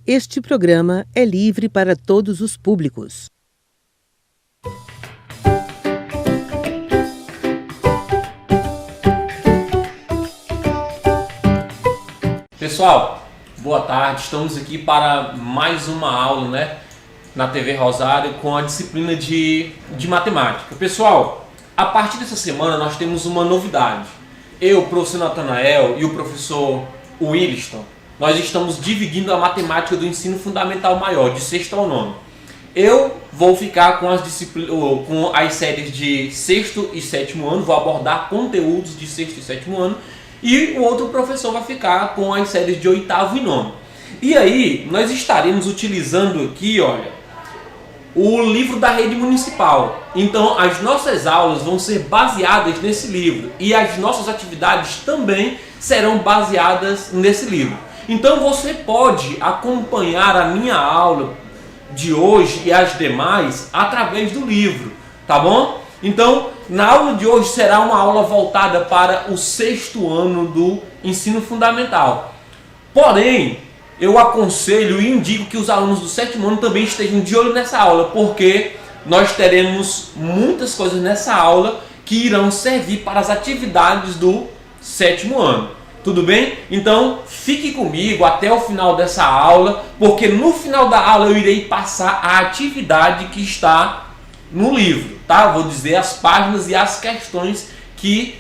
Este programa é livre para todos os públicos. Pessoal, boa tarde. Estamos aqui para mais uma aula, na TV Rosário com a disciplina de matemática. Pessoal, a partir dessa semana nós temos uma novidade. Eu, o professor Natanael e o professor Williston, nós estamos dividindo a matemática do ensino fundamental maior, de 6º ao 9º. Eu vou ficar com as séries de 6º e 7º ano, vou abordar conteúdos de 6º e 7º ano, e o outro professor vai ficar com as séries de 8º e 9º. E aí, nós estaremos utilizando aqui, o livro da rede municipal. Então, as nossas aulas vão ser baseadas nesse livro e as nossas atividades também serão baseadas nesse livro. Então, você pode acompanhar a minha aula de hoje e as demais através do livro, tá bom? Então, na aula de hoje será uma aula voltada para o 6º ano do ensino fundamental. Porém, eu aconselho e indico que os alunos do 7º ano também estejam de olho nessa aula, porque nós teremos muitas coisas nessa aula que irão servir para as atividades do 7º ano. Tudo bem? Então, fique comigo até o final dessa aula, porque no final da aula eu irei passar a atividade que está no livro, tá? Vou dizer as páginas e as questões que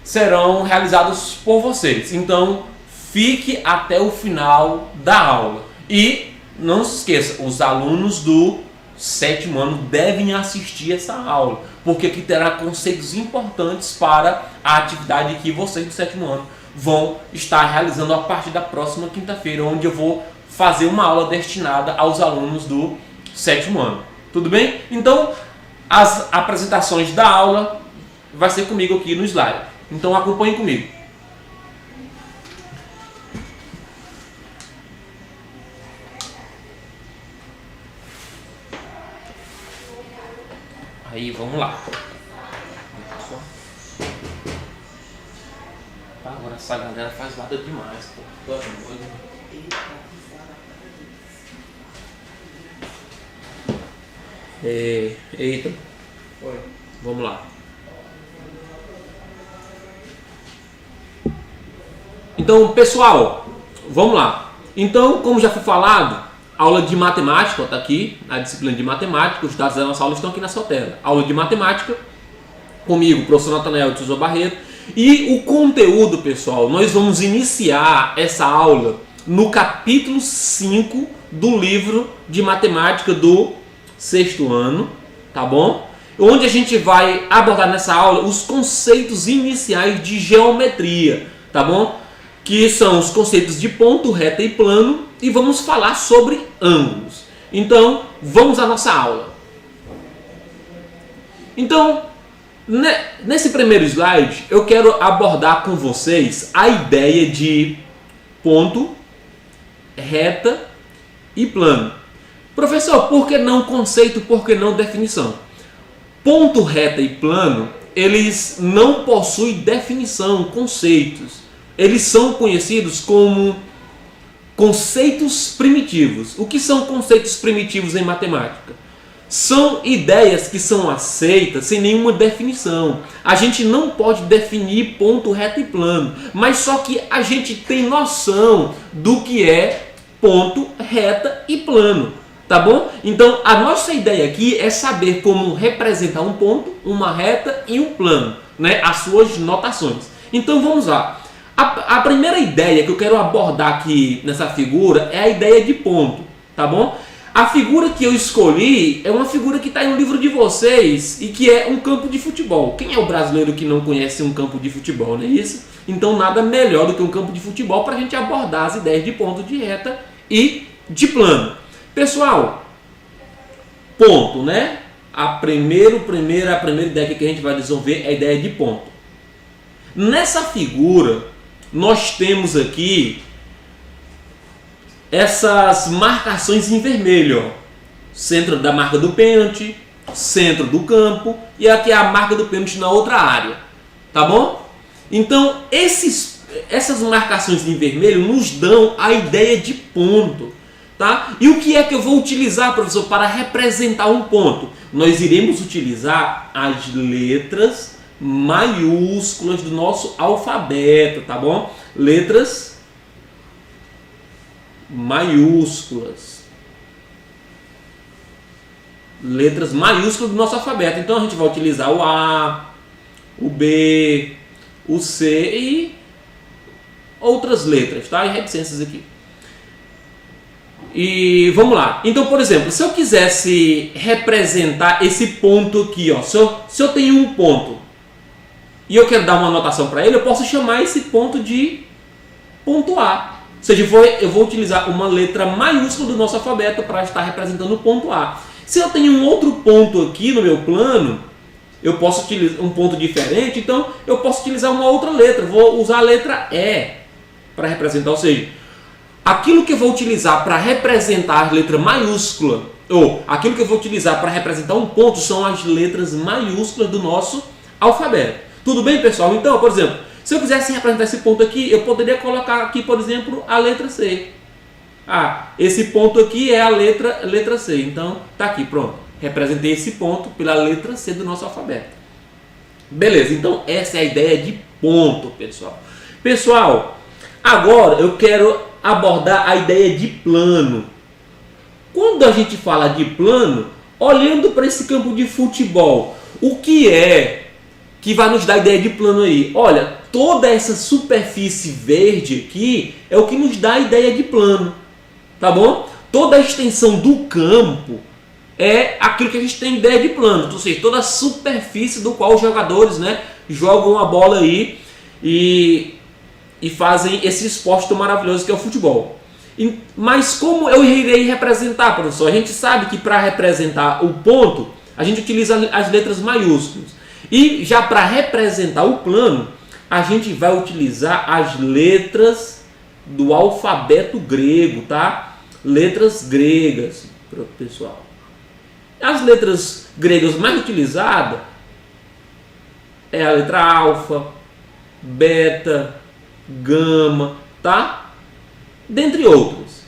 serão realizadas por vocês. Então, fique até o final da aula. E não se esqueça, os alunos do 7º ano devem assistir essa aula, porque aqui terá conceitos importantes para a atividade que vocês do 7º ano vão estar realizando a partir da próxima quinta-feira, onde eu vou fazer uma aula destinada aos alunos do 7º ano. Tudo bem? Então, as apresentações da aula vai ser comigo aqui no slide. Então, acompanhem comigo. Aí, vamos lá. Agora essa galera faz nada demais, pô. Eita. Oi. Vamos lá. Então, pessoal, vamos lá. Então, como já foi falado, aula de matemática, está aqui, a disciplina de matemática, os dados da nossa aula estão aqui na sua tela. Aula de matemática, comigo, professor Natanael de Souza Barreto. E o conteúdo, pessoal, nós vamos iniciar essa aula no capítulo 5 do livro de matemática do 6º ano, tá bom? Onde a gente vai abordar nessa aula os conceitos iniciais de geometria, tá bom? Que são os conceitos de ponto, reta e plano, e vamos falar sobre ângulos. Então, vamos à nossa aula. Então, nesse primeiro slide, eu quero abordar com vocês a ideia de ponto, reta e plano. Professor, por que não conceito, por que não definição? Ponto, reta e plano, eles não possuem definição, conceitos. Eles são conhecidos como conceitos primitivos. O que são conceitos primitivos em matemática? São ideias que são aceitas sem nenhuma definição. A gente não pode definir ponto, reta e plano, mas só que a gente tem noção do que é ponto, reta e plano, tá bom? Então a nossa ideia aqui é saber como representar um ponto, uma reta e um plano, né? As suas notações. Então vamos lá. A primeira ideia que eu quero abordar aqui nessa figura é a ideia de ponto, tá bom? A figura que eu escolhi é uma figura que está no livro de vocês e que é um campo de futebol. Quem é o brasileiro que não conhece um campo de futebol, não é isso? Então nada melhor do que um campo de futebol para a gente abordar as ideias de ponto, de reta e de plano. Pessoal, ponto, né? A primeira ideia que a gente vai desenvolver é a ideia de ponto. Nessa figura, nós temos aqui essas marcações em vermelho, ó. Centro da marca do pênalti, centro do campo e aqui é a marca do pênalti na outra área, tá bom? Então essas marcações em vermelho nos dão a ideia de ponto. Tá? E o que é que eu vou utilizar, professor, para representar um ponto? Nós iremos utilizar as letras maiúsculas do nosso alfabeto, tá bom? Letras maiúsculas. Letras maiúsculas do nosso alfabeto. Então a gente vai utilizar o A, o B, o C e outras letras, tá? E reticências aqui. E vamos lá. Então, por exemplo, se eu quisesse representar esse ponto aqui, ó, se eu tenho um ponto e eu quero dar uma anotação para ele, eu posso chamar esse ponto de ponto A. Ou seja, eu vou utilizar uma letra maiúscula do nosso alfabeto para estar representando o ponto A. Se eu tenho um outro ponto aqui no meu plano, eu posso utilizar um ponto diferente, então eu posso utilizar uma outra letra. Vou usar a letra E para representar, ou seja, aquilo que eu vou utilizar para representar a letra maiúscula, ou aquilo que eu vou utilizar para representar um ponto, são as letras maiúsculas do nosso alfabeto. Tudo bem, pessoal? Então, por exemplo, se eu quisesse representar esse ponto aqui, eu poderia colocar aqui, por exemplo, a letra C. Ah, esse ponto aqui é a letra C. Então, tá aqui, pronto. Representei esse ponto pela letra C do nosso alfabeto. Beleza, então essa é a ideia de ponto, pessoal. Pessoal, agora eu quero abordar a ideia de plano. Quando a gente fala de plano, olhando para esse campo de futebol, o que é que vai nos dar a ideia de plano aí? Olha, toda essa superfície verde aqui é o que nos dá a ideia de plano, tá bom? Toda a extensão do campo é aquilo que a gente tem ideia de plano, ou seja, toda a superfície do qual os jogadores, né, jogam a bola aí e fazem esse esporte tão maravilhoso que é o futebol. Mas como eu irei representar, professor? A gente sabe que para representar o ponto, a gente utiliza as letras maiúsculas. E já para representar o plano, a gente vai utilizar as letras do alfabeto grego, tá? Letras gregas, pessoal. As letras gregas mais utilizadas é a letra alfa, beta, gama, tá? Dentre outras.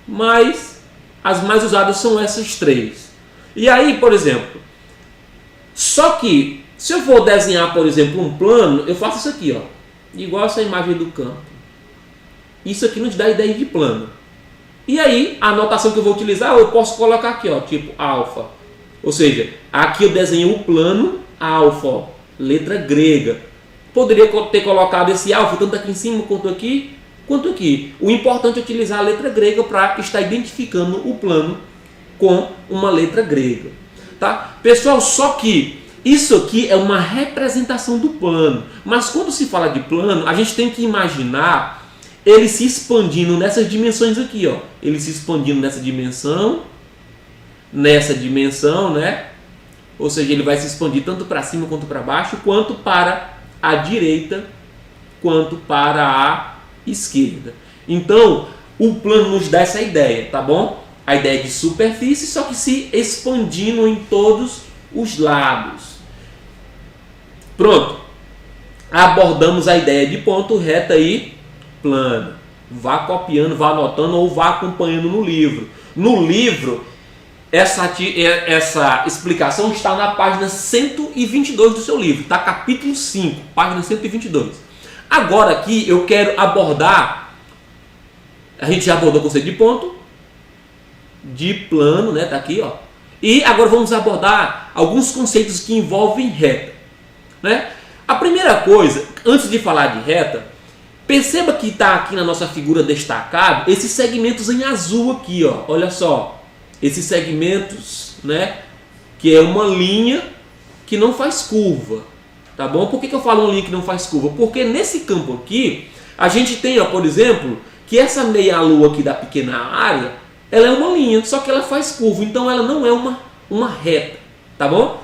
Mas as mais usadas são essas três. E aí, por exemplo, só que se eu for desenhar, por exemplo, um plano, eu faço isso aqui, ó, igual essa imagem do campo. Isso aqui nos dá a ideia de plano. E aí, a anotação que eu vou utilizar, eu posso colocar aqui, ó, tipo alfa. Ou seja, aqui eu desenhei o plano alfa, ó, letra grega. Poderia ter colocado esse alfa tanto aqui em cima quanto aqui. O importante é utilizar a letra grega para estar identificando o plano com uma letra grega. Tá? Pessoal, só que isso aqui é uma representação do plano. Mas quando se fala de plano, a gente tem que imaginar ele se expandindo nessas dimensões aqui, ó. Ele se expandindo nessa dimensão, né? Ou seja, ele vai se expandir tanto para cima quanto para baixo, quanto para a direita, quanto para a esquerda. Então, o plano nos dá essa ideia, tá bom? A ideia de superfície, só que se expandindo em todos os lados. Pronto. Abordamos a ideia de ponto, reta e plano. Vá copiando, vá anotando ou vá acompanhando no livro. No livro, essa explicação está na página 122 do seu livro, tá? Capítulo 5, página 122. Agora aqui eu quero abordar, a gente já abordou o conceito de ponto, de plano, né? Tá aqui, ó. E agora vamos abordar alguns conceitos que envolvem reta, né? A primeira coisa, antes de falar de reta, perceba que está aqui na nossa figura destacado esses segmentos em azul aqui, ó. Olha só, esses segmentos, né? Que é uma linha que não faz curva, tá bom? Por que eu falo uma linha que não faz curva? Porque nesse campo aqui, a gente tem, ó, por exemplo, que essa meia-lua aqui da pequena área, ela é uma linha, só que ela faz curva, então ela não é uma reta, tá bom?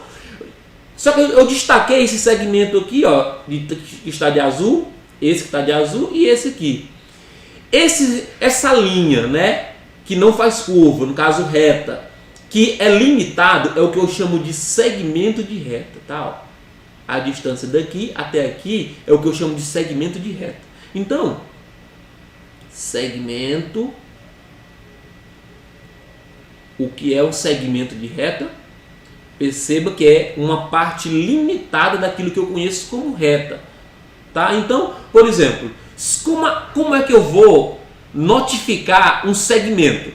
Só que eu destaquei esse segmento aqui, ó, que está de azul, esse que está de azul e esse aqui. Essa linha, né, que não faz curva, no caso reta, que é limitado, é o que eu chamo de segmento de reta, tá? Ó, a distância daqui até aqui é o que eu chamo de segmento de reta. Então, segmento o que é um segmento de reta? Perceba que é uma parte limitada daquilo que eu conheço como reta. Tá? Então, por exemplo, como é que eu vou notificar um segmento?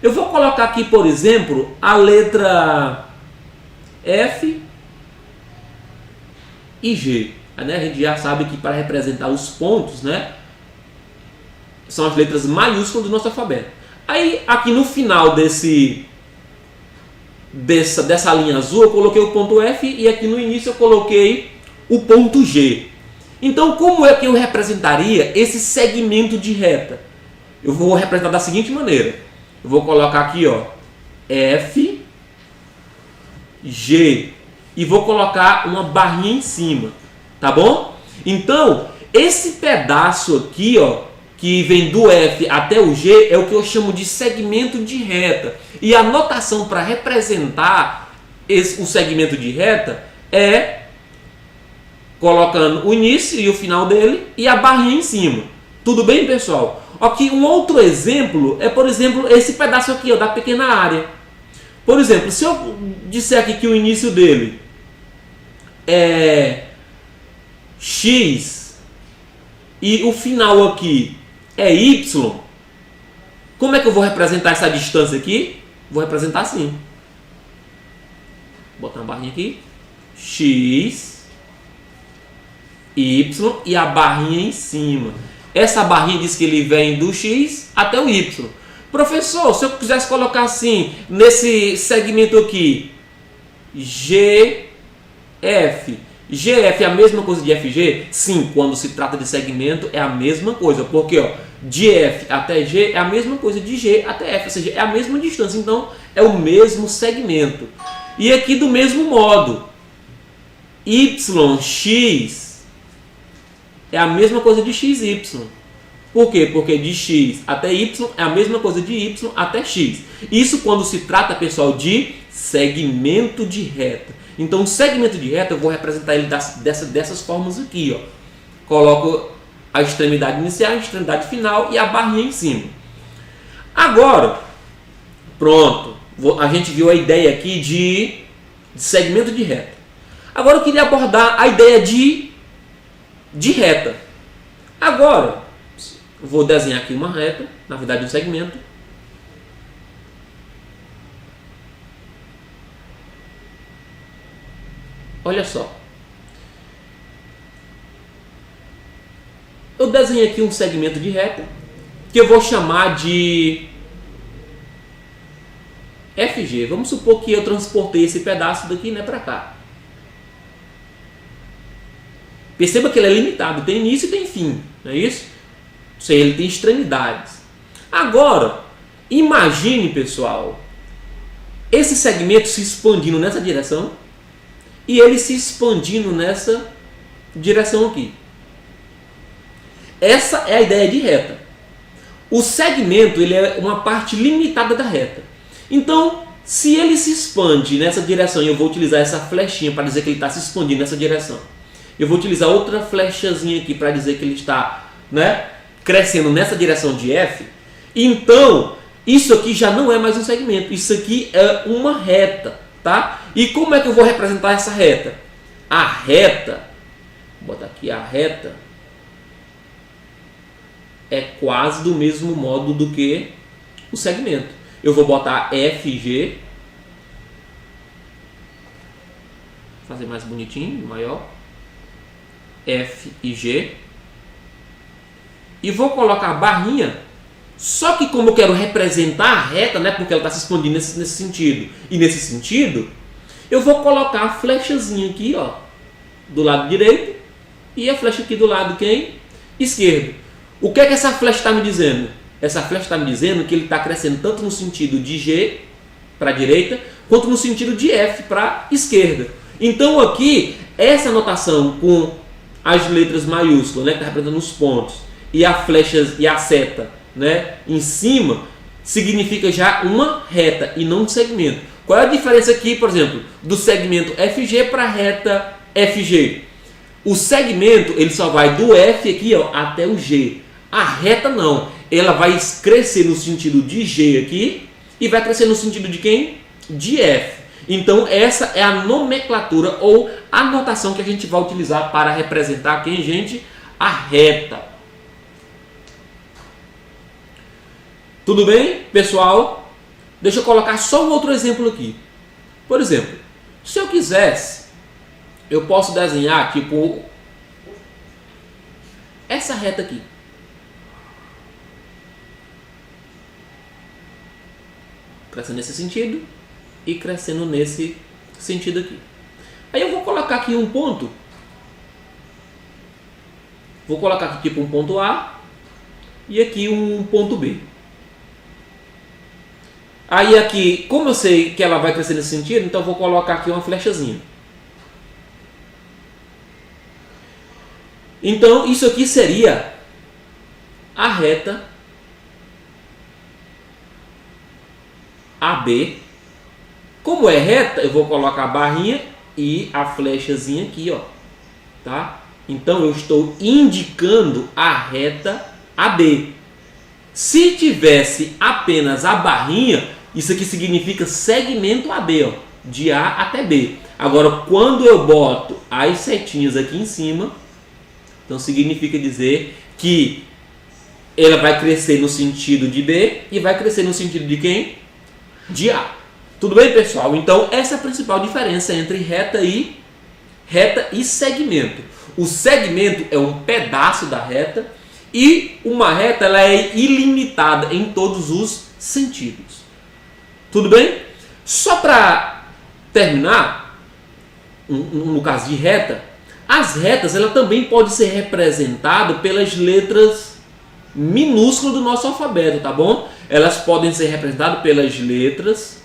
Eu vou colocar aqui, por exemplo, a letra F e G. Né? A gente já sabe que para representar os pontos, né, são as letras maiúsculas do nosso alfabeto. Aí, aqui no final dessa linha azul, eu coloquei o ponto F e aqui no início eu coloquei o ponto G. Então, como é que eu representaria esse segmento de reta? Eu vou representar da seguinte maneira. Eu vou colocar aqui, ó, F, G, e vou colocar uma barrinha em cima, tá bom? Então, esse pedaço aqui, ó, que vem do F até o G, é o que eu chamo de segmento de reta. E a notação para representar o segmento de reta é colocando o início e o final dele e a barrinha em cima. Tudo bem, pessoal? Aqui um outro exemplo é, por exemplo, esse pedaço aqui, ó, da pequena área. Por exemplo, se eu disser aqui que o início dele é X e o final aqui é Y, como é que eu vou representar essa distância aqui? Vou representar assim. Vou botar uma barrinha aqui. X, Y e a barrinha em cima. Essa barrinha diz que ele vem do X até o Y. Professor, se eu quisesse colocar assim, nesse segmento aqui, GF. GF é a mesma coisa de FG? Sim, quando se trata de segmento é a mesma coisa. Porque ó, de F até G é a mesma coisa de G até F. Ou seja, é a mesma distância. Então é o mesmo segmento. E aqui do mesmo modo, YX é a mesma coisa de XY. Por quê? Porque de X até Y é a mesma coisa de Y até X. Isso quando se trata, pessoal, de segmento de reta. Então, o segmento de reta eu vou representar ele dessas formas aqui. Ó. Coloco a extremidade inicial, a extremidade final e a barrinha em cima. Agora, pronto. A gente viu a ideia aqui de segmento de reta. Agora eu queria abordar a ideia de reta. Agora, vou desenhar aqui uma reta, na verdade um segmento. Olha só. Eu desenhei aqui um segmento de reta, que eu vou chamar de FG. Vamos supor que eu transportei esse pedaço daqui, né, para cá. Perceba que ele é limitado, tem início e tem fim, não é isso? Ou seja, ele tem extremidades. Agora, imagine, pessoal, esse segmento se expandindo nessa direção e ele se expandindo nessa direção aqui. Essa é a ideia de reta. O segmento ele é uma parte limitada da reta. Então, se ele se expande nessa direção, e eu vou utilizar essa flechinha para dizer que ele está se expandindo nessa direção. Eu vou utilizar outra flechazinha aqui para dizer que ele está, né, crescendo nessa direção de F. Então, isso aqui já não é mais um segmento. Isso aqui é uma reta, tá? E como é que eu vou representar essa reta? A reta, vou botar aqui a reta, é quase do mesmo modo do que o segmento. Eu vou botar FG, fazer mais bonitinho, maior, F e G, e vou colocar a barrinha, só que como eu quero representar a reta, né, porque ela está se expandindo nesse sentido e nesse sentido, eu vou colocar a flechazinha aqui, ó, do lado direito e a flecha aqui do lado esquerdo. O que é que essa flecha está me dizendo? Essa flecha está me dizendo que ele está crescendo tanto no sentido de G para a direita, quanto no sentido de F para a esquerda. Então aqui, essa anotação com as letras maiúsculas, né, que está representando os pontos, e a flecha e a seta, né, em cima, significa já uma reta e não um segmento. Qual é a diferença aqui, por exemplo, do segmento FG para a reta FG? O segmento ele só vai do F aqui, ó, até o G. A reta não, ela vai crescer no sentido de G aqui e vai crescer no sentido de quem? De F. Então essa é a nomenclatura ou a notação que a gente vai utilizar para representar quem, gente? A reta. Tudo bem, pessoal? Deixa eu colocar só um outro exemplo aqui. Por exemplo, se eu quisesse, eu posso desenhar tipo essa reta aqui. Crescendo nesse sentido e crescendo nesse sentido aqui. Aí eu vou colocar aqui um ponto. Vou colocar aqui tipo um ponto A e aqui um ponto B. Aí aqui, como eu sei que ela vai crescer nesse sentido, então eu vou colocar aqui uma flechazinha. Então isso aqui seria a reta AB. Como é reta, eu vou colocar a barrinha e a flechazinha aqui, ó, tá? Então eu estou indicando a reta AB. Se tivesse apenas a barrinha, isso aqui significa segmento AB, ó, de A até B. Agora, quando eu boto as setinhas aqui em cima, então significa dizer que ela vai crescer no sentido de B e vai crescer no sentido de quem? De A. Tudo bem, pessoal? Então essa é a principal diferença entre reta e segmento. O segmento é um pedaço da reta e uma reta ela é ilimitada em todos os sentidos. Tudo bem? Só para terminar, no caso de reta, as retas ela também pode ser representada pelas letras minúsculas do nosso alfabeto, tá bom? Elas podem ser representadas pelas letras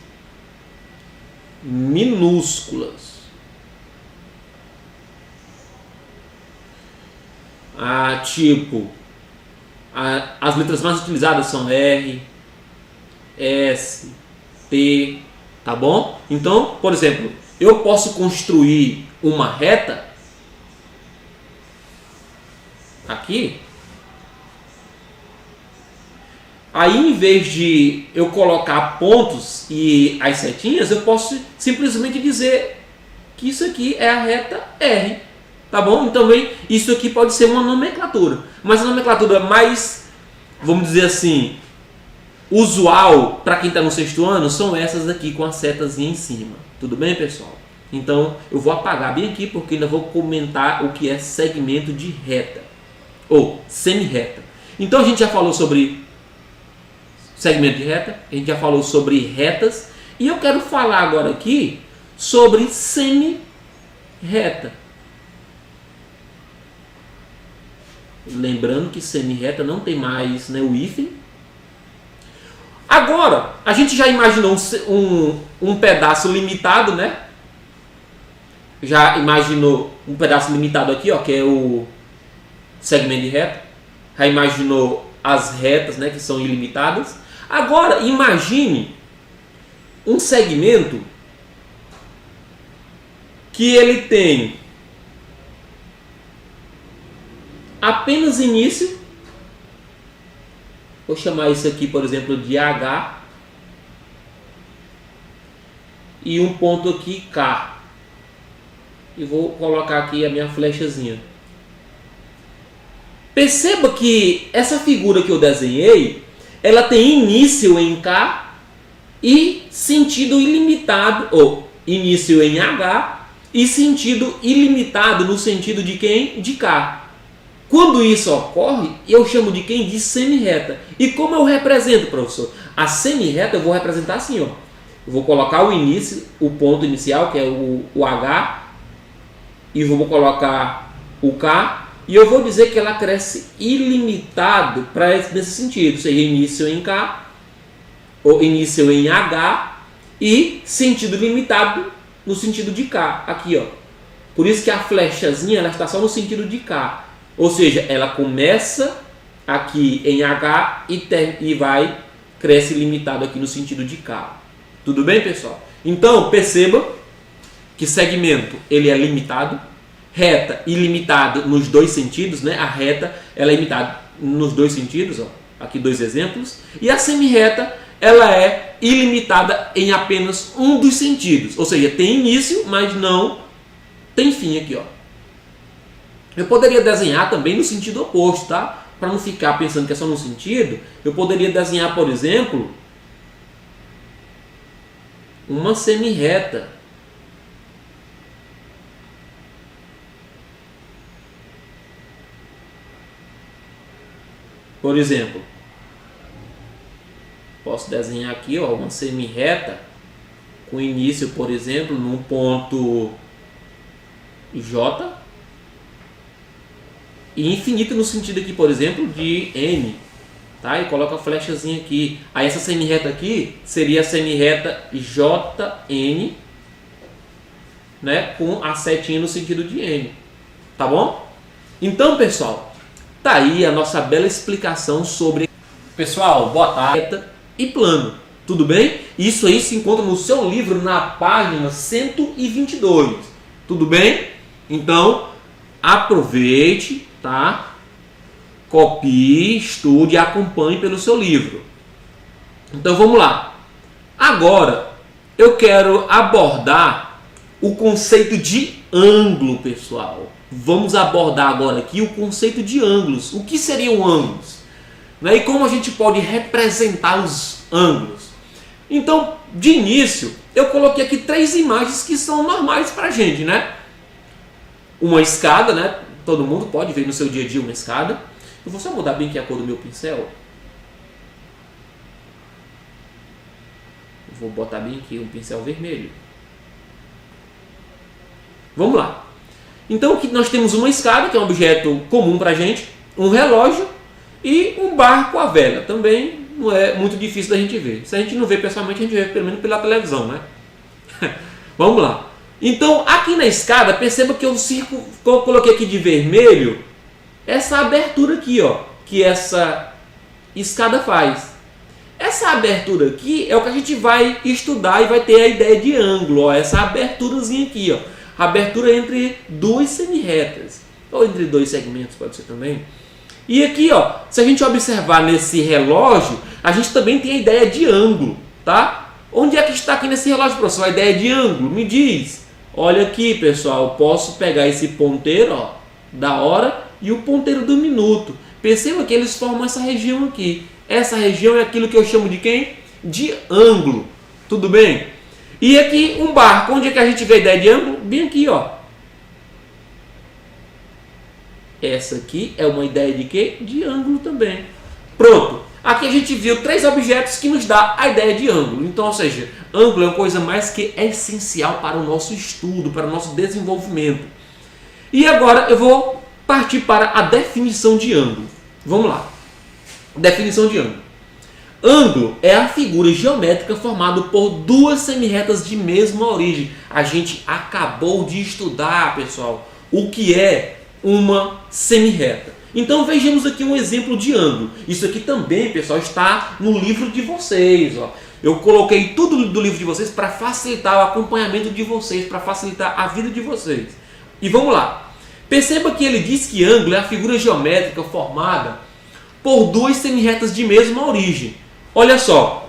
minúsculas. Tipo, as letras mais utilizadas são R, S, T, tá bom? Então, por exemplo, eu posso construir uma reta aqui. Aí, em vez de eu colocar pontos e as setinhas, eu posso simplesmente dizer que isso aqui é a reta R, tá bom? Então, isso aqui pode ser uma nomenclatura, mas a nomenclatura mais, vamos dizer assim, usual para quem está no sexto ano são essas aqui com a setazinha em cima. Tudo bem, pessoal? Então, eu vou apagar bem aqui porque ainda vou comentar o que é segmento de reta ou semi-reta. Então, a gente já falou sobre segmento de reta, a gente já falou sobre retas e eu quero falar agora aqui sobre semi-reta. Lembrando que semi-reta não tem mais, né, o hífen. Agora, a gente já imaginou um pedaço limitado, né? Já imaginou um pedaço limitado aqui, ó, que é o segmento de reta. Já imaginou as retas, né, que são ilimitadas. Agora, imagine um segmento que ele tem apenas início. Vou chamar isso aqui, por exemplo, de H. E um ponto aqui, K. E vou colocar aqui a minha flechazinha. Perceba que essa figura que eu desenhei, ela tem início em K e sentido ilimitado, ou início em H e sentido ilimitado no sentido de quem? De K. Quando isso ocorre, eu chamo de quem? De semi-reta. E como eu represento, professor? A semi-reta eu vou representar assim, ó. Eu vou colocar o início, o ponto inicial, que é o H, e vou colocar o K, e eu vou dizer que ela cresce ilimitado nesse sentido, seja início em K, ou início em H, e sentido limitado no sentido de K, aqui, ó. Por isso que a flechazinha ela está só no sentido de K. Ou seja, ela começa aqui em H e vai, cresce limitado aqui no sentido de K. Tudo bem, pessoal? Então, perceba que segmento ele é limitado, reta ilimitado nos dois sentidos, né? A reta ela é limitada nos dois sentidos, ó. Aqui dois exemplos. E a semi-reta ela é ilimitada em apenas um dos sentidos. Ou seja, tem início, mas não tem fim aqui, ó. Eu poderia desenhar também no sentido oposto, tá? Para não ficar pensando que é só no sentido, eu poderia desenhar, por exemplo, uma semi-reta. Por exemplo, posso desenhar aqui, ó, uma semi-reta com início, por exemplo, num ponto J e infinito no sentido aqui, por exemplo, de N, tá? E coloca a flechazinha aqui. Aí essa semi-reta aqui seria a semi-reta JN, né, com a setinha no sentido de N, tá bom? Então, pessoal, tá aí a nossa bela explicação sobre, pessoal, boa tarde, reta e plano, tudo bem? Isso aí se encontra no seu livro na página 122, tudo bem? Então, aproveite, tá? Copie, estude e acompanhe pelo seu livro. Então vamos lá. Agora eu quero abordar o conceito de ângulo, pessoal. Vamos abordar agora aqui o conceito de ângulos. O que seriam ângulos? Né? E como a gente pode representar os ângulos? Então, de início, eu coloquei aqui 3 imagens que são normais para a gente, né? Uma escada, né? Todo mundo pode ver no seu dia a dia uma escada. Eu vou só mudar bem aqui a cor do meu pincel. Vou botar bem aqui um pincel vermelho. Vamos lá. Então aqui nós temos uma escada, que é um objeto comum para a gente, um relógio e um barco à vela. Também não é muito difícil da gente ver. Se a gente não vê pessoalmente, a gente vê pelo menos pela televisão, né? Vamos lá. Então, aqui na escada, perceba que eu coloquei aqui de vermelho essa abertura aqui, ó, que essa escada faz. Essa abertura aqui é o que a gente vai estudar e vai ter a ideia de ângulo, ó, essa aberturazinha aqui, ó, abertura entre 2 semi-retas, ou entre 2 segmentos, pode ser também. E aqui, ó, se a gente observar nesse relógio, a gente também tem a ideia de ângulo, tá? Onde é que está aqui nesse relógio, professor, a ideia de ângulo? Me diz. Olha aqui, pessoal, eu posso pegar esse ponteiro, ó, da hora e o ponteiro do minuto. Perceba que eles formam essa região aqui. Essa região é aquilo que eu chamo de quem? De ângulo. Tudo bem? E aqui um barco. Onde é que a gente vê a ideia de ângulo? Bem aqui, ó. Essa aqui é uma ideia de quê? De ângulo também. Pronto. Aqui a gente viu 3 objetos que nos dá a ideia de ângulo. Então, ou seja, ângulo é uma coisa mais que essencial para o nosso estudo, para o nosso desenvolvimento. E agora eu vou partir para a definição de ângulo. Vamos lá. Definição de ângulo. Ângulo é a figura geométrica formada por 2 semi-retas de mesma origem. A gente acabou de estudar, pessoal, o que é uma semi-reta. Então vejamos aqui um exemplo de ângulo. Isso aqui também, pessoal, está no livro de vocês, ó. Eu coloquei tudo do livro de vocês para facilitar o acompanhamento de vocês, para facilitar a vida de vocês. E vamos lá. Perceba que ele diz que ângulo é a figura geométrica formada por 2 semi-retas de mesma origem. Olha só,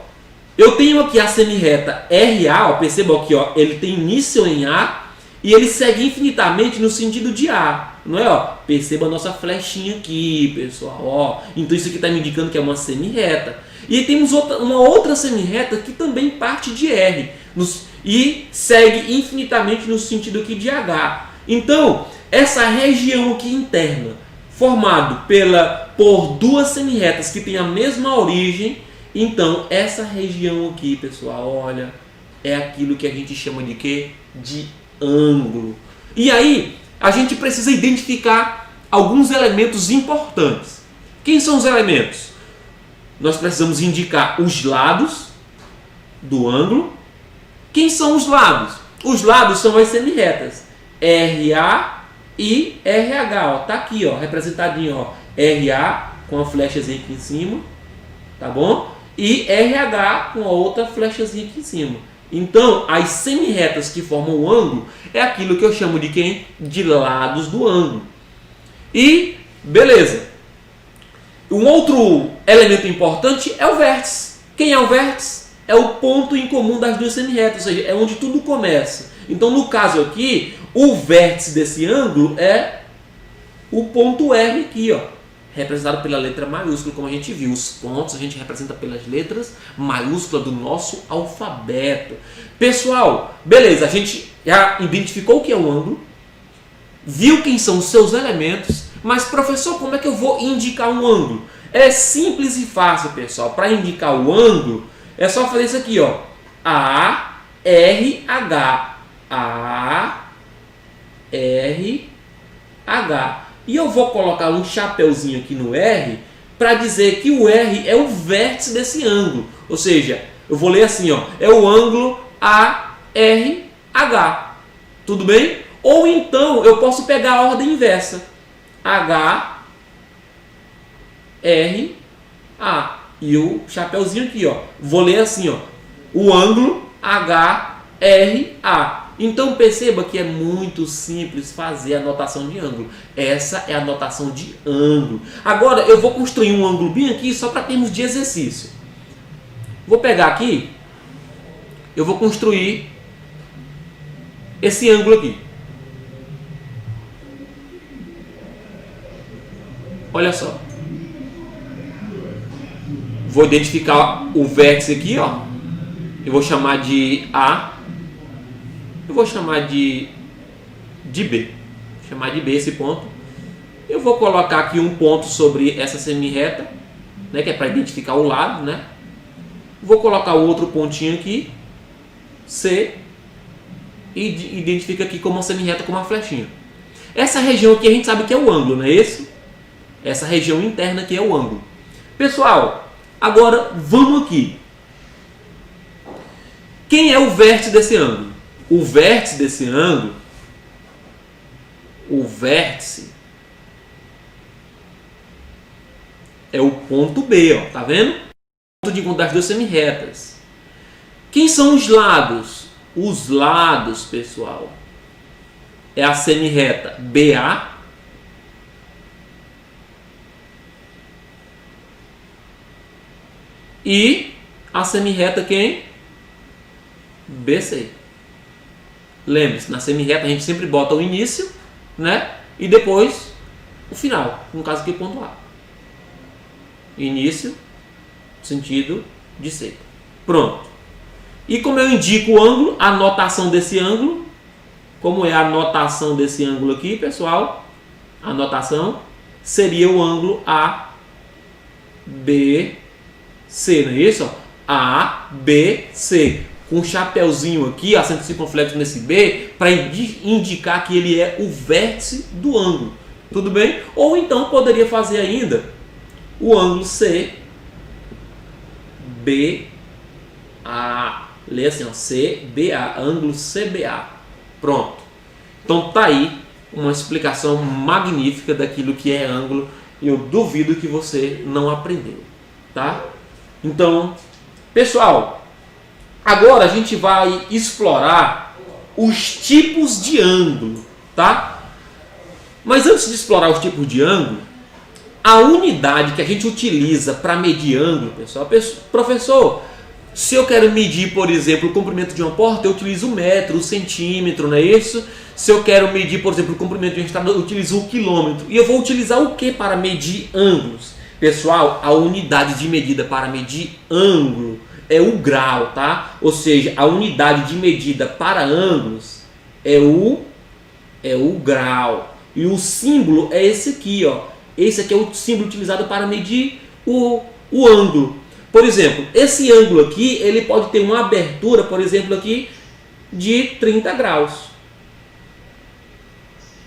eu tenho aqui a semi-reta RA, ó, perceba aqui, ó, ele tem início em A e ele segue infinitamente no sentido de A, não é? Ó? Perceba a nossa flechinha aqui, pessoal. Ó. Então isso aqui está me indicando que é uma semi-reta. E temos uma outra semi-reta que também parte de R e segue infinitamente no sentido aqui de H. Então, essa região aqui interna, formado por 2 semi-retas que têm a mesma origem, então essa região aqui, pessoal, olha, é aquilo que a gente chama de quê? De ângulo. E aí, a gente precisa identificar alguns elementos importantes. Quem são os elementos? Nós precisamos indicar os lados do ângulo. Quem são os lados? Os lados são as semi-retas RA e RH. Ó, tá aqui, ó, representadinho, ó, RA com a flechazinha aqui em cima, tá bom? E RH com a outra flechazinha aqui em cima. Então, as semi-retas que formam o ângulo é aquilo que eu chamo de quem? De lados do ângulo. E, beleza. Um outro elemento importante é o vértice. Quem é o vértice? É o ponto em comum das duas semirretas, ou seja, é onde tudo começa. Então, no caso aqui, o vértice desse ângulo é o ponto R aqui, ó, representado pela letra maiúscula, como a gente viu. Os pontos a gente representa pelas letras maiúsculas do nosso alfabeto. Pessoal, beleza, a gente já identificou o que é um ângulo, viu quem são os seus elementos, mas professor, como é que eu vou indicar um ângulo? É simples e fácil, pessoal. Para indicar o ângulo, é só fazer isso aqui, ó. A, R, H. A, R, H. E eu vou colocar um chapeuzinho aqui no R para dizer que o R é o vértice desse ângulo. Ou seja, eu vou ler assim, ó, é o ângulo ARH. Tudo bem? Ou então eu posso pegar a ordem inversa. H, R, A. E o chapeuzinho aqui, ó. Vou ler assim, ó, o ângulo H, R, A. Então perceba que é muito simples fazer a notação de ângulo. Essa é a notação de ângulo. Agora eu vou construir um ângulo bem aqui só para termos de exercício. Vou pegar aqui, eu vou construir esse ângulo aqui. Olha só. Vou identificar o vértice aqui, ó. Eu vou chamar de A. Eu vou chamar de B. Vou chamar de B esse ponto. Eu vou colocar aqui um ponto sobre essa semirreta, né, que é para identificar o lado, né? Vou colocar outro pontinho aqui, C, e identifica aqui como uma semirreta com uma flechinha. Essa região aqui a gente sabe que é o ângulo, não é isso? Essa região interna aqui é o ângulo. Pessoal, agora vamos aqui. Quem é o vértice desse ângulo? O vértice desse ângulo, o vértice é o ponto B, ó, tá vendo? Ponto de encontro das duas semirretas. Quem são os lados? Os lados, pessoal, é a semirreta BA e a semirreta quem? BC. Lembre-se, na semirreta a gente sempre bota o início, né? E depois o final, no caso aqui ponto A. Início, sentido de seta. Pronto. E como eu indico o ângulo, a notação desse ângulo, como é a notação desse ângulo aqui, pessoal? A notação seria o ângulo ABC, não é isso? ABC. Com um chapeuzinho aqui, acento circunflexo nesse B, para indicar que ele é o vértice do ângulo. Tudo bem? Ou então poderia fazer ainda o ângulo CBA. Lê assim, ó, CBA, ângulo CBA. Pronto. Então tá aí uma explicação magnífica daquilo que é ângulo. Eu duvido que você não aprendeu, tá? Então, pessoal, agora a gente vai explorar os tipos de ângulo, tá? Mas antes de explorar os tipos de ângulo, a unidade que a gente utiliza para medir ângulo, pessoal, professor, se eu quero medir, por exemplo, o comprimento de uma porta, eu utilizo o metro, o centímetro, não é isso? Se eu quero medir, por exemplo, o comprimento de uma estrada, eu utilizo o quilômetro. E eu vou utilizar o que para medir ângulos? Pessoal, a unidade de medida para medir ângulo é o grau, tá? Ou seja, a unidade de medida para ângulos é o grau. E o símbolo é esse aqui, ó. Esse aqui é o símbolo utilizado para medir o ângulo. Por exemplo, esse ângulo aqui, ele pode ter uma abertura, por exemplo, aqui de 30 graus.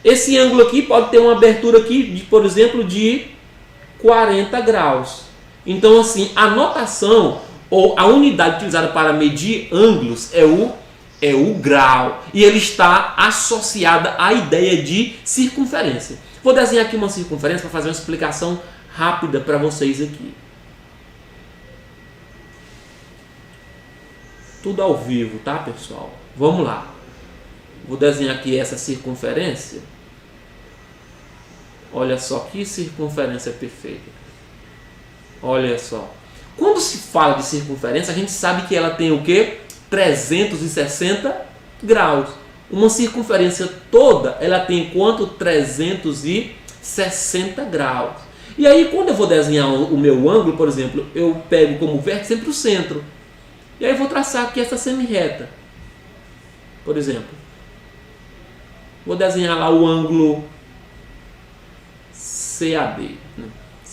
Esse ângulo aqui pode ter uma abertura aqui, de, por exemplo, de 40 graus. Então, assim, a notação ou a unidade utilizada para medir ângulos é o grau. E ele está associada à ideia de circunferência. Vou desenhar aqui uma circunferência para fazer uma explicação rápida para vocês aqui. Tudo ao vivo, tá, pessoal? Vamos lá. Vou desenhar aqui essa circunferência. Olha só que circunferência perfeita. Olha só. Quando se fala de circunferência, a gente sabe que ela tem o quê? 360 graus. Uma circunferência toda, ela tem quanto? 360 graus. E aí, quando eu vou desenhar o meu ângulo, por exemplo, eu pego como vértice sempre o centro. E aí eu vou traçar aqui essa semi-reta. Por exemplo, vou desenhar lá o ângulo CAB, né?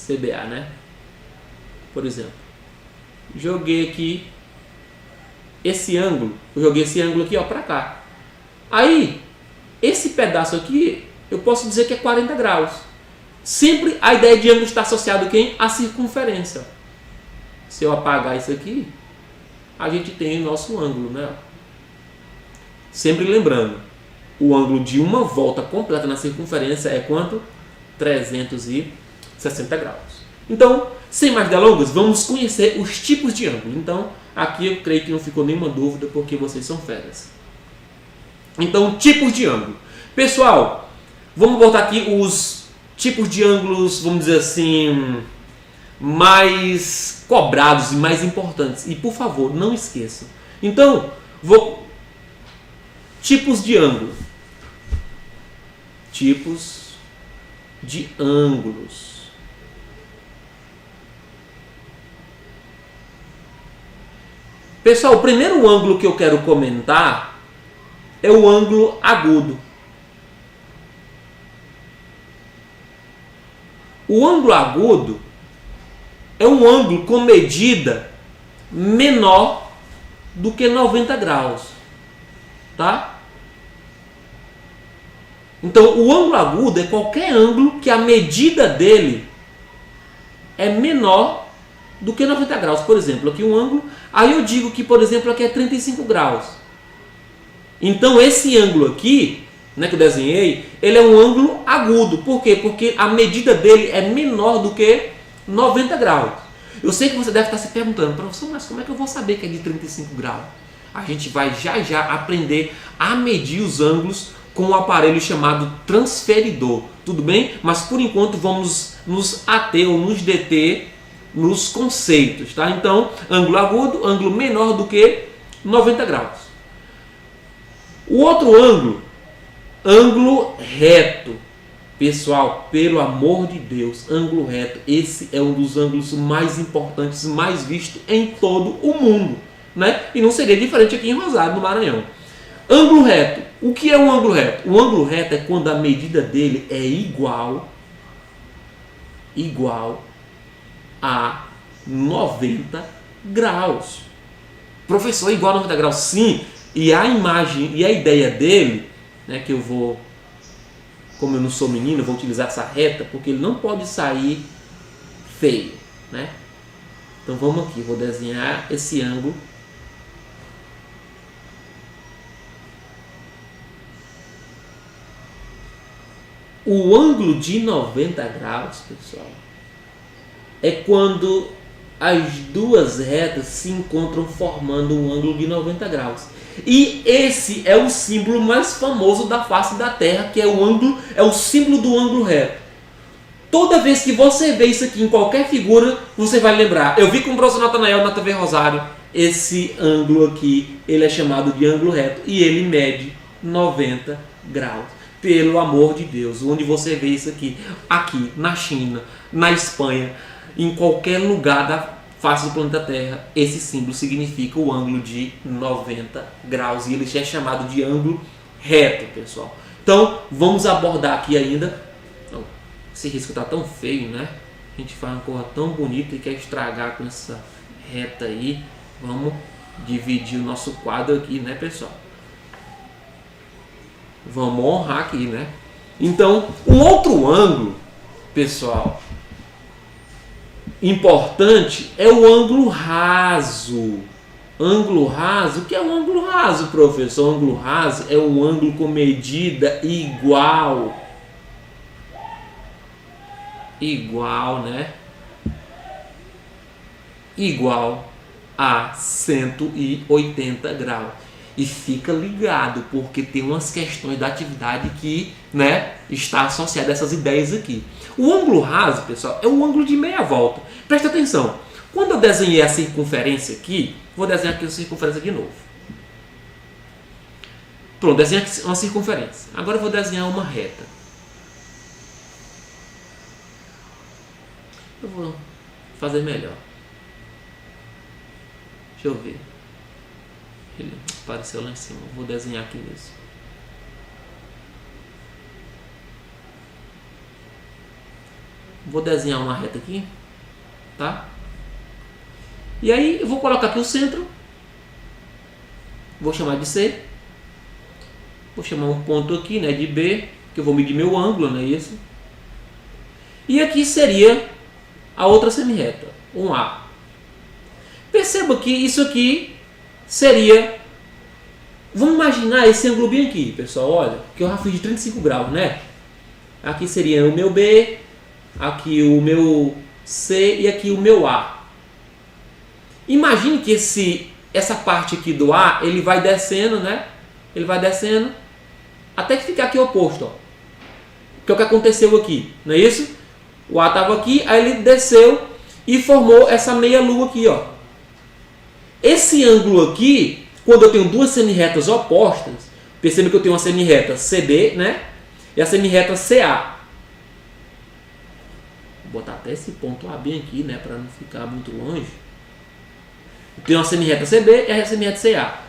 CBA, né? Por exemplo, joguei aqui esse ângulo, eu joguei esse ângulo aqui, ó, para cá. Aí, esse pedaço aqui, eu posso dizer que é 40 graus. Sempre a ideia de ângulo está associada a quem? A circunferência. Se eu apagar isso aqui, a gente tem o nosso ângulo, né? Sempre lembrando, o ângulo de uma volta completa na circunferência é quanto? 360 graus. Então, sem mais delongas, vamos conhecer os tipos de ângulo. Então, aqui eu creio que não ficou nenhuma dúvida, porque vocês são feras. Então, tipos de ângulo. Pessoal, vamos botar aqui os tipos de ângulos, vamos dizer assim, mais cobrados e mais importantes. E, por favor, não esqueçam. Então, tipos de ângulo. Tipos de ângulos. Pessoal, o primeiro ângulo que eu quero comentar é o ângulo agudo. O ângulo agudo é um ângulo com medida menor do que 90 graus, tá? Então, o ângulo agudo é qualquer ângulo que a medida dele é menor do que 90 graus. Por exemplo, aqui um ângulo, aí eu digo que, por exemplo, aqui é 35 graus. Então, esse ângulo aqui, né, que eu desenhei, ele é um ângulo agudo. Por quê? Porque a medida dele é menor do que 90 graus. Eu sei que você deve estar se perguntando, professor, mas como é que eu vou saber que é de 35 graus? A gente vai já aprender a medir os ângulos com um aparelho chamado transferidor. Tudo bem? Mas por enquanto vamos nos ater ou nos deter nos conceitos, tá? Então, ângulo agudo, ângulo menor do que 90 graus. O outro ângulo, ângulo reto. Pessoal, pelo amor de Deus, ângulo reto, esse é um dos ângulos mais importantes, mais visto em todo o mundo, né? E não seria diferente aqui em Rosário, no Maranhão. Ângulo reto. O que é um ângulo reto? O ângulo reto é quando a medida dele é igual a 90 graus. Professor, igual a 90 graus? Sim. E a imagem e a ideia dele, né, que eu vou, como eu não sou menino, eu vou utilizar essa reta, porque ele não pode sair feio, né? Então vamos aqui, vou desenhar esse ângulo. O ângulo de 90 graus, pessoal, é quando as duas retas se encontram formando um ângulo de 90 graus. E esse é o símbolo mais famoso da face da Terra, que é o símbolo do ângulo reto. Toda vez que você vê isso aqui em qualquer figura, você vai lembrar. Eu vi com o professor Natanael na TV Rosário, esse ângulo aqui, ele é chamado de ângulo reto e ele mede 90 graus. Pelo amor de Deus, onde você vê isso aqui? Aqui, na China, na Espanha, em qualquer lugar da face do planeta Terra, esse símbolo significa o ângulo de 90 graus e ele é chamado de ângulo reto, pessoal. Então, vamos abordar aqui ainda. Esse risco está tão feio, né? A gente faz uma cor tão bonita e quer estragar com essa reta aí. Vamos dividir o nosso quadro aqui, né, pessoal? Vamos honrar aqui, né? Então, um outro ângulo, pessoal, importante é o ângulo raso. Ângulo raso, o que é um ângulo raso, professor? Ângulo raso é um ângulo com medida igual, né? Igual a 180 graus. E fica ligado, porque tem umas questões da atividade que, né, está associada a essas ideias aqui. O ângulo raso, pessoal, é um ângulo de meia volta. Presta atenção. Quando eu desenhei a circunferência aqui, vou desenhar aqui a circunferência de novo. Pronto, desenhei aqui uma circunferência. Agora eu vou desenhar uma reta. Eu vou fazer melhor. Deixa eu ver. Ele apareceu lá em cima. Vou desenhar aqui mesmo. Vou desenhar uma reta aqui, tá? E aí eu vou colocar aqui o centro. Vou chamar de C. Vou chamar um ponto aqui, né, de B, que eu vou medir meu ângulo, não é isso? E aqui seria a outra semirreta, um A. Perceba que isso aqui seria... Vamos imaginar esse ângulo bem aqui, pessoal. Olha, que eu já fiz de 35 graus, né? Aqui seria o meu B, aqui o meu C e aqui o meu A. Imagine que essa parte aqui do A, ele vai descendo, né? Ele vai descendo até que ficar aqui oposto, ó. Que é o que aconteceu aqui, não é isso? O A estava aqui, aí ele desceu e formou essa meia lua aqui, ó. Esse ângulo aqui, quando eu tenho duas semirretas opostas, perceba que eu tenho uma semirreta CD, né? E a semirreta CA. Vou botar até esse ponto A bem aqui, né? Para não ficar muito longe. Eu tenho uma semirreta CB e a semirreta CA.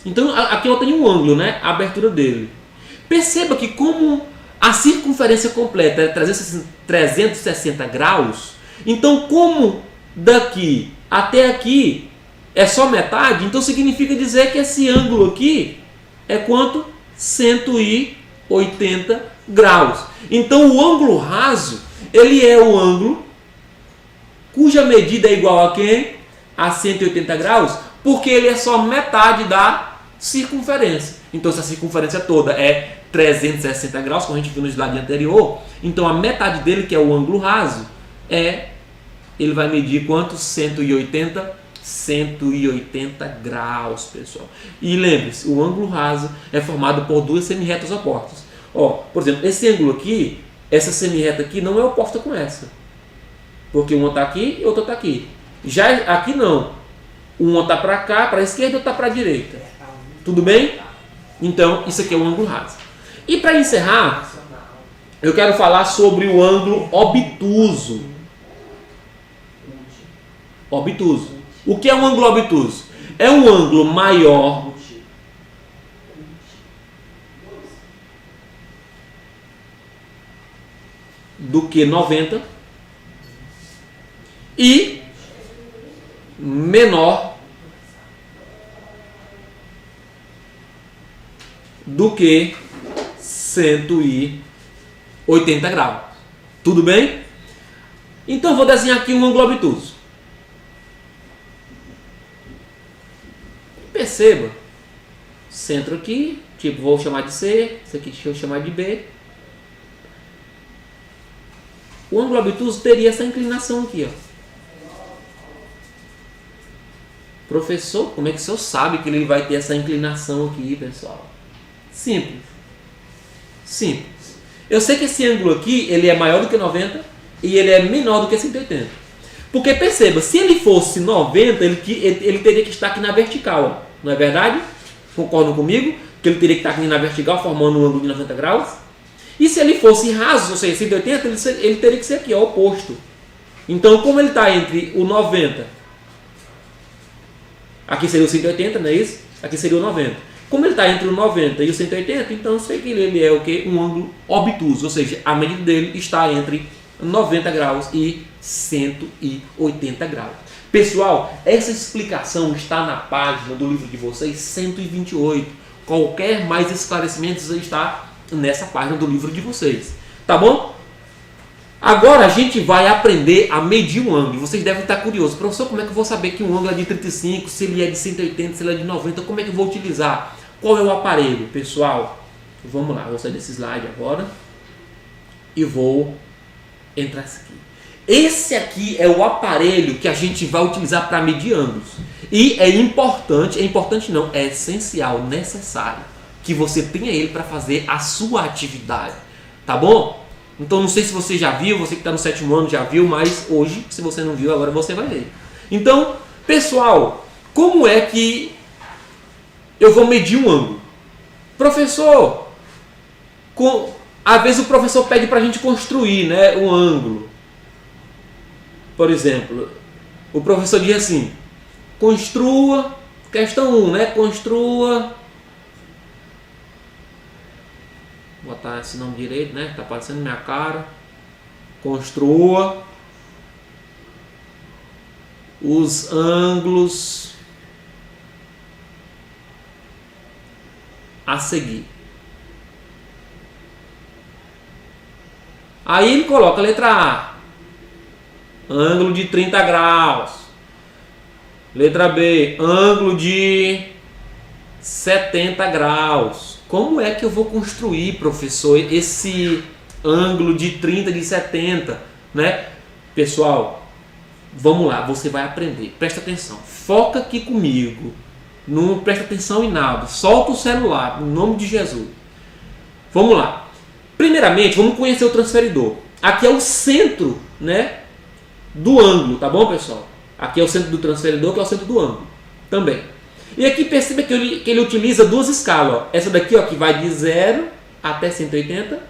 Então aqui eu tenho um ângulo, né? A abertura dele. Perceba que como a circunferência completa é 360 graus, então como daqui até aqui é só metade, então significa dizer que esse ângulo aqui é quanto? 180 graus. Então o ângulo raso, ele é o ângulo cuja medida é igual a quem? A 180 graus, porque ele é só metade da circunferência. Então se a circunferência toda é 360 graus, como a gente viu no slide anterior, então a metade dele, que é o ângulo raso, ele vai medir quanto? 180 graus, pessoal. E lembre-se, o ângulo raso é formado por duas semirretas opostas. Ó, por exemplo, esse ângulo aqui, essa semirreta aqui não é oposta com essa, porque uma está aqui e outra está aqui. Já aqui não, uma está para cá, para a esquerda, e outra está para a direita. Tudo bem? Então, isso aqui é o ângulo raso. E para encerrar, eu quero falar sobre o ângulo obtuso. Obtuso. O que é um ângulo obtuso? É um ângulo maior do que 90 e menor do que 180 graus. Tudo bem? Então vou desenhar aqui um ângulo obtuso. Perceba, centro aqui, tipo, vou chamar de C, isso aqui deixa eu chamar de B. O ângulo obtuso teria essa inclinação aqui, ó. Professor, como é que o senhor sabe que ele vai ter essa inclinação aqui, pessoal? Simples. Simples. Eu sei que esse ângulo aqui, ele é maior do que 90 e ele é menor do que 180. Porque perceba, se ele fosse 90, ele teria que estar aqui na vertical, ó. Não é verdade? Concordam comigo? Que ele teria que estar aqui na vertical, formando um ângulo de 90 graus. E se ele fosse raso, ou seja, 180, ele teria que ser aqui, ó, oposto. Então, como ele está entre o 90, aqui seria o 180, não é isso? Aqui seria o 90. Como ele está entre o 90 e o 180, então sei que ele é o quê? Um ângulo obtuso, ou seja, a medida dele está entre 90 graus e 180 graus. Pessoal, essa explicação está na página do livro de vocês 128. Qualquer mais esclarecimentos está nessa página do livro de vocês. Tá bom? Agora a gente vai aprender a medir um ângulo. Vocês devem estar curiosos. Professor, como é que eu vou saber que um ângulo é de 35, se ele é de 180, se ele é de 90? Como é que eu vou utilizar? Qual é o aparelho? Pessoal, vamos lá. Vou sair desse slide agora e vou entrar aqui. Esse aqui é o aparelho que a gente vai utilizar para medir ângulos. E é importante não, é essencial, necessário que você tenha ele para fazer a sua atividade. Tá bom? Então não sei se você já viu, você que está no 7º ano já viu, mas hoje, se você não viu, agora você vai ver. Então, pessoal, como é que eu vou medir um ângulo? Professor, às vezes o professor pede para a gente construir, né, um ângulo. Por exemplo, o professor diz assim, construa, questão 1, né, construa, vou botar esse nome direito, né, tá aparecendo minha cara, construa os ângulos a seguir. Aí ele coloca a letra A, ângulo de 30 graus. Letra B, ângulo de 70 graus. Como é que eu vou construir, professor, esse ângulo de 30, de 70, né? Pessoal, vamos lá, você vai aprender. Presta atenção, foca aqui comigo. Não presta atenção em nada. Solta o celular, em nome de Jesus. Vamos lá. Primeiramente, vamos conhecer o transferidor. Aqui é o centro, né, do ângulo, tá bom, pessoal? Aqui é o centro do transferidor, que é o centro do ângulo também. E aqui perceba que ele utiliza duas escalas. Ó. Essa daqui, ó, que vai de 0 até 180.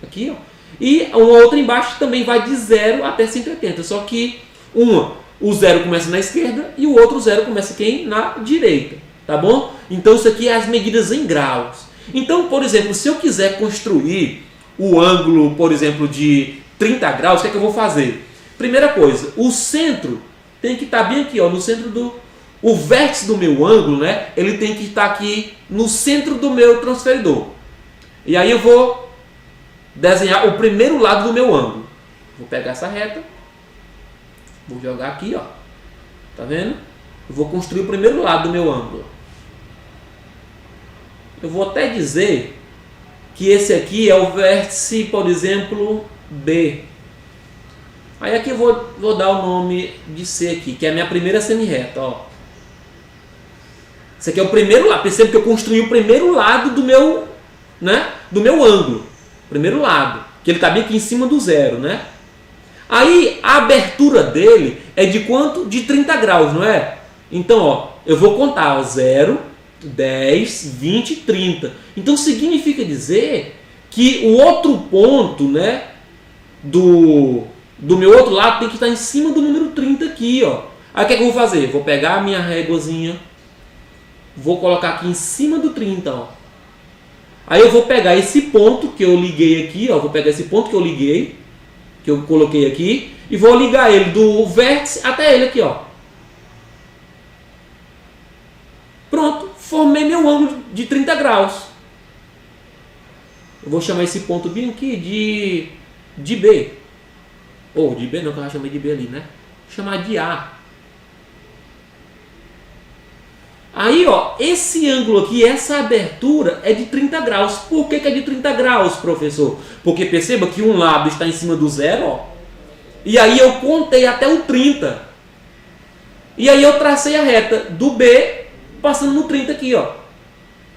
Aqui, ó. E uma outra embaixo também vai de 0 até 180. Só que o 0 começa na esquerda e o outro 0 começa aqui na direita. Tá bom? Então isso aqui é as medidas em graus. Então, por exemplo, se eu quiser construir o ângulo, por exemplo, de 30 graus, o que é que eu vou fazer? Primeira coisa, o centro tem que estar bem aqui, ó, no centro do... O vértice do meu ângulo, né? Ele tem que estar aqui no centro do meu transferidor. E aí eu vou desenhar o primeiro lado do meu ângulo. Vou pegar essa reta, vou jogar aqui, ó. Tá vendo? Eu vou construir o primeiro lado do meu ângulo. Eu vou até dizer que esse aqui é o vértice, por exemplo, B. Aí aqui eu vou dar o nome de C aqui, que é a minha primeira semi-reta, ó. Esse aqui é o primeiro lado. Perceba que eu construí o primeiro lado do meu, né, do meu ângulo. Primeiro lado, que ele está bem aqui em cima do 0, né? Aí a abertura dele é de quanto? De 30 graus, não é? Então, ó, eu vou contar, ó, 0, 10, 20, 30. Então significa dizer que o outro ponto, né, do meu outro lado tem que estar em cima do número 30 aqui, ó. Aí o que é que eu vou fazer? Vou pegar a minha réguazinha, vou colocar aqui em cima do 30, ó. Aí eu vou pegar esse ponto que eu liguei aqui, ó, vou pegar esse ponto que eu liguei, que eu coloquei aqui, e vou ligar ele do vértice até ele aqui, ó. Pronto, formei meu ângulo de 30 graus. Eu vou chamar esse ponto bem aqui de B. Ou de B não, que eu já chamei de B ali, né? Vou chamar de A. Aí, ó, esse ângulo aqui, essa abertura é de 30 graus. Por que é de 30 graus, professor? Porque perceba que um lado está em cima do 0, ó. E aí eu contei até o 30. E aí eu tracei a reta do B passando no 30 aqui, ó.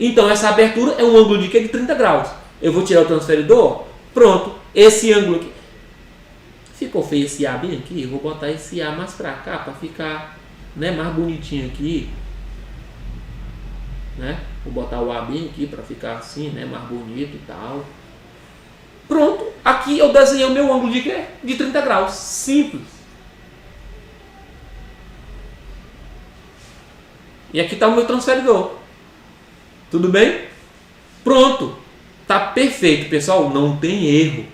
Então essa abertura é um ângulo de quê? De 30 graus. Eu vou tirar o transferidor. Pronto. Esse ângulo aqui. Ficou feio esse A bem aqui. Eu vou botar esse A mais pra cá para ficar, né, mais bonitinho aqui. Né? Vou botar o A bem aqui para ficar assim, né, mais bonito e tal. Pronto. Aqui eu desenhei o meu ângulo de quê? De 30 graus. Simples. E aqui está o meu transferidor. Tudo bem? Pronto. Tá perfeito, pessoal. Não tem erro.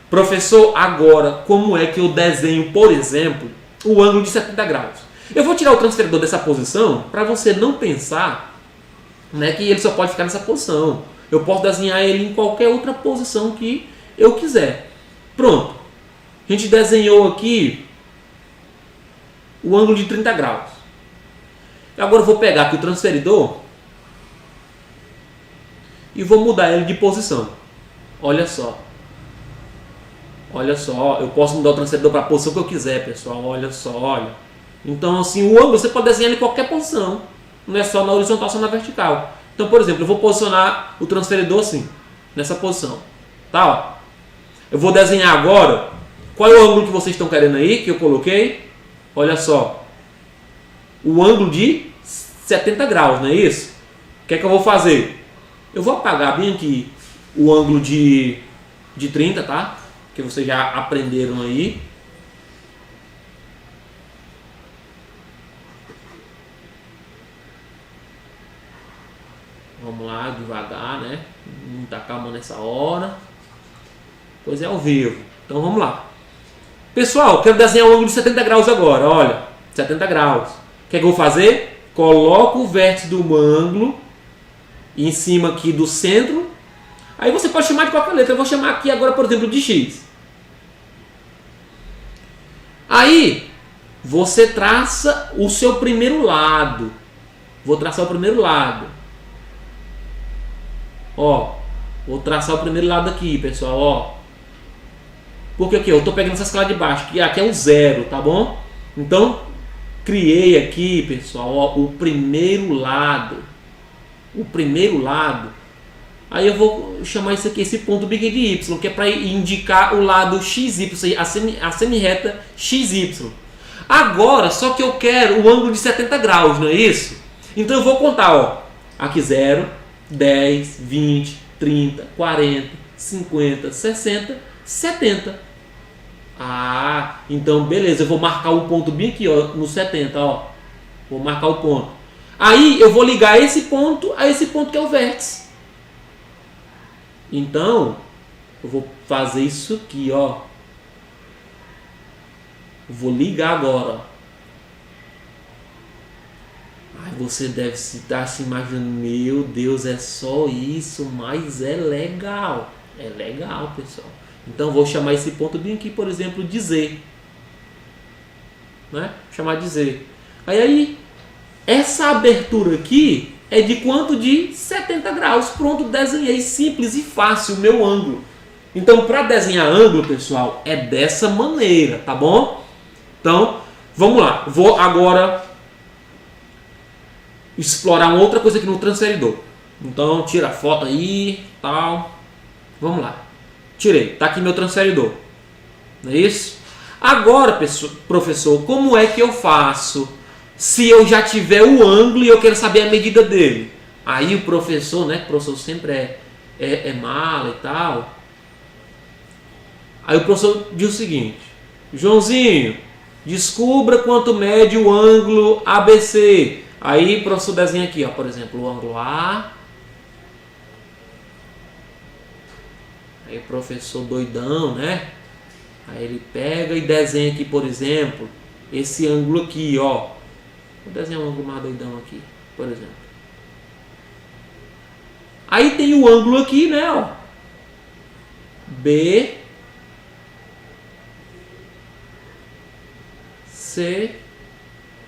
Professor, agora, como é que eu desenho, por exemplo, o ângulo de 70 graus? Eu vou tirar o transferidor dessa posição para você não pensar, né, que ele só pode ficar nessa posição. Eu posso desenhar ele em qualquer outra posição que eu quiser. Pronto. A gente desenhou aqui o ângulo de 30 graus. Agora eu vou pegar aqui o transferidor e vou mudar ele de posição. Olha só. Olha só, eu posso mudar o transferidor para a posição que eu quiser, pessoal. Olha só, olha. Então, assim, o ângulo você pode desenhar em qualquer posição. Não é só na horizontal, só na vertical. Então, por exemplo, eu vou posicionar o transferidor assim, nessa posição. Tá, ó. Eu vou desenhar agora. Qual é o ângulo que vocês estão querendo aí, que eu coloquei? Olha só. o ângulo de 70 graus, não é isso? O que é que eu vou fazer? Eu vou apagar bem aqui o ângulo de 30, tá? Que vocês já aprenderam aí. Vamos lá, devagar, né? Muita calma nessa hora. Pois é, ao vivo. Então vamos lá. Pessoal, quero desenhar um ângulo de 70 graus agora. Olha, 70 graus. O que é que eu vou fazer? Coloco o vértice do ângulo em cima aqui do centro. Aí você pode chamar de qualquer letra. Eu vou chamar aqui agora, por exemplo, de X. Aí você traça o seu primeiro lado. Vou traçar o primeiro lado. Ó, vou traçar o primeiro lado aqui, pessoal, ó. Porque aqui, eu estou pegando essa escala de baixo, que aqui é o zero, tá bom? Então, criei aqui, pessoal, ó, o primeiro lado. O primeiro lado. Aí eu vou chamar isso aqui, esse ponto big de Y, que é para indicar o lado XY, a semi-reta XY. Agora, só que eu quero o ângulo de 70 graus, não é isso? Então eu vou contar, ó. Aqui 0, 10, 20, 30, 40, 50, 60, 70. Ah, então beleza, eu vou marcar um ponto bem aqui, ó, no 70, ó. Vou marcar o ponto. Aí eu vou ligar esse ponto a esse ponto que é o vértice. Então, eu vou fazer isso aqui, ó. Eu vou ligar agora, ó. Aí você deve estar se imaginando, meu Deus, é só isso, mas é legal. É legal, pessoal. Então vou chamar esse ponto bem aqui, por exemplo, de Z. Né? Vou chamar de Z. Aí, essa abertura aqui é de quanto? De 70 graus. Pronto, desenhei simples e fácil o meu ângulo. Então, para desenhar ângulo, pessoal, é dessa maneira, tá bom? Então, vamos lá. Vou agora explorar uma outra coisa aqui no transferidor. Então, tira a foto aí, tal. Vamos lá. Tirei. Tá aqui meu transferidor. Não é isso? Agora, professor, como é que eu faço se eu já tiver o ângulo e eu quero saber a medida dele? Aí o professor, né? O professor sempre é mala e tal. Aí o professor diz o seguinte: Joãozinho, descubra quanto mede o ângulo ABC. Aí o professor desenha aqui, ó, por exemplo, o ângulo A. Aí o professor doidão, né? Aí ele pega e desenha aqui, por exemplo, esse ângulo aqui, ó. Vou desenhar um ângulo mais doidão aqui, por exemplo. Aí tem o ângulo aqui, né, ó. B, C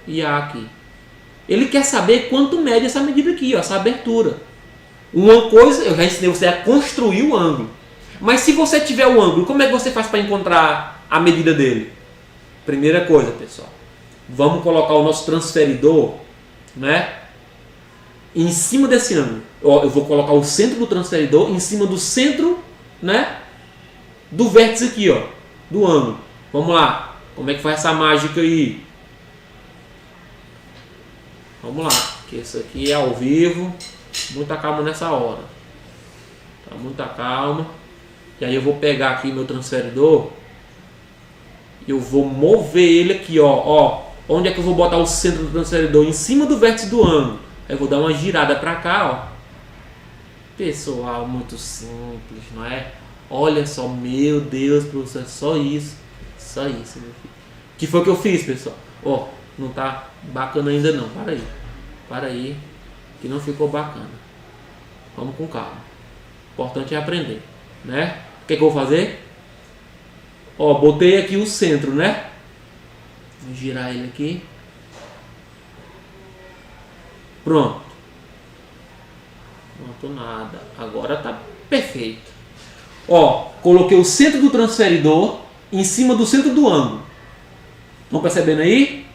e A aqui. Ele quer saber quanto mede essa medida aqui, ó, essa abertura. Uma coisa, eu já ensinei você a construir o ângulo. Mas se você tiver o ângulo, como é que você faz para encontrar a medida dele? Primeira coisa, pessoal. Vamos colocar o nosso transferidor, né, em cima desse ângulo. Ó, eu vou colocar o centro do transferidor em cima do centro, né, do vértice aqui, ó, do ângulo. Vamos lá. Como é que faz essa mágica aí? Vamos lá, que isso aqui é ao vivo. Muita calma nessa hora. Tá, muita calma. E aí eu vou pegar aqui meu transferidor e eu vou mover ele aqui, ó. Onde é que eu vou botar o centro do transferidor? Em cima do vértice do ângulo. Aí eu vou dar uma girada pra cá, ó. Pessoal, muito simples, não é? Olha só, meu Deus, professor, só isso. Só isso, meu filho. O que foi que eu fiz, pessoal? Ó, não tá bacana ainda não. Para aí, que não ficou bacana. Vamos com calma. O importante é aprender, né? O que é que eu vou fazer? Ó, botei aqui o centro, né? Vou girar ele aqui. Pronto. Pronto, nada. Agora tá perfeito. Ó, coloquei o centro do transferidor em cima do centro do ângulo. Estão percebendo aí?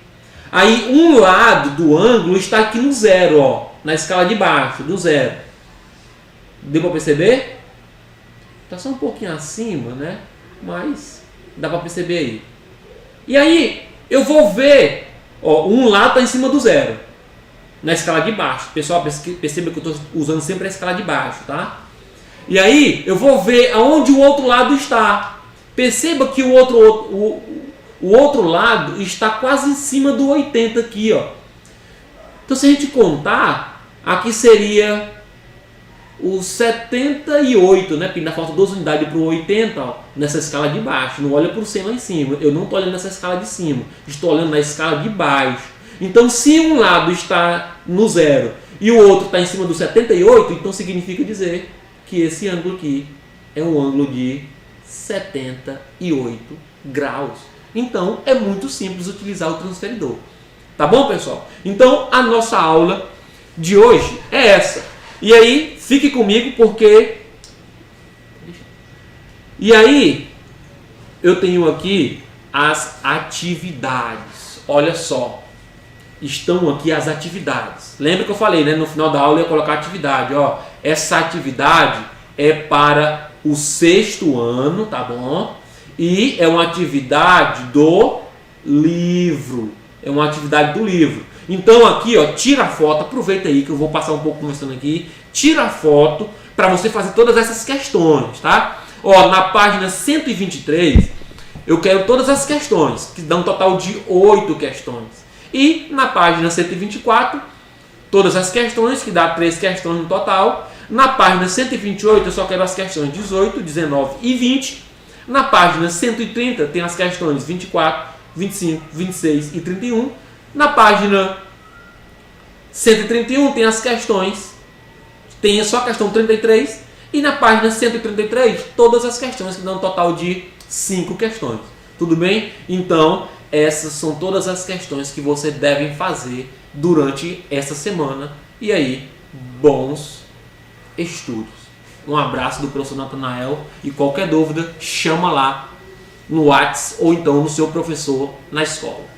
Aí um lado do ângulo está aqui no zero, ó. Na escala de baixo, do zero. Deu para perceber? Está só um pouquinho acima, né? Mas dá para perceber aí. E aí eu vou ver Ó, um lado está em cima do zero, na escala de baixo. Pessoal, perceba que eu estou usando sempre a escala de baixo, tá? E aí eu vou ver aonde o outro lado está. Perceba que o outro lado está quase em cima do 80 aqui, ó. Então se a gente contar, aqui seria o 78, né? Porque ainda falta 2 unidades para o 80, ó, nessa escala de baixo. Não olha para o 100 lá em cima. Eu não estou olhando nessa escala de cima. Estou olhando na escala de baixo. Então se um lado está no zero e o outro está em cima do 78, então significa dizer que esse ângulo aqui é um ângulo de 78 graus. Então é muito simples utilizar o transferidor. Tá bom, pessoal? Então a nossa aula de hoje é essa. E aí, fique comigo porque... E aí, eu tenho aqui as atividades. Olha só. Estão aqui as atividades. Lembra que eu falei, né? No final da aula eu ia colocar atividade. Ó, essa atividade é para o 6º ano, tá bom? E é uma atividade do livro. É uma atividade do livro. Então aqui, ó, tira a foto, aproveita aí que eu vou passar um pouco mostrando aqui. Tira a foto para você fazer todas essas questões, tá? Ó, na página 123, eu quero todas as questões, que dá um total de 8 questões. E na página 124, todas as questões, que dá 3 questões no total. Na página 128, eu só quero as questões 18, 19 e 20. Na página 130, tem as questões 24, 25, 26 e 31. Na página 131 tem as questões, tem só a questão 33. E na página 133, todas as questões, que dão um total de 5 questões. Tudo bem? Então, essas são todas as questões que você deve fazer durante essa semana. E aí, bons estudos. Um abraço do professor Natanael. E qualquer dúvida, chama lá no WhatsApp ou então no seu professor na escola.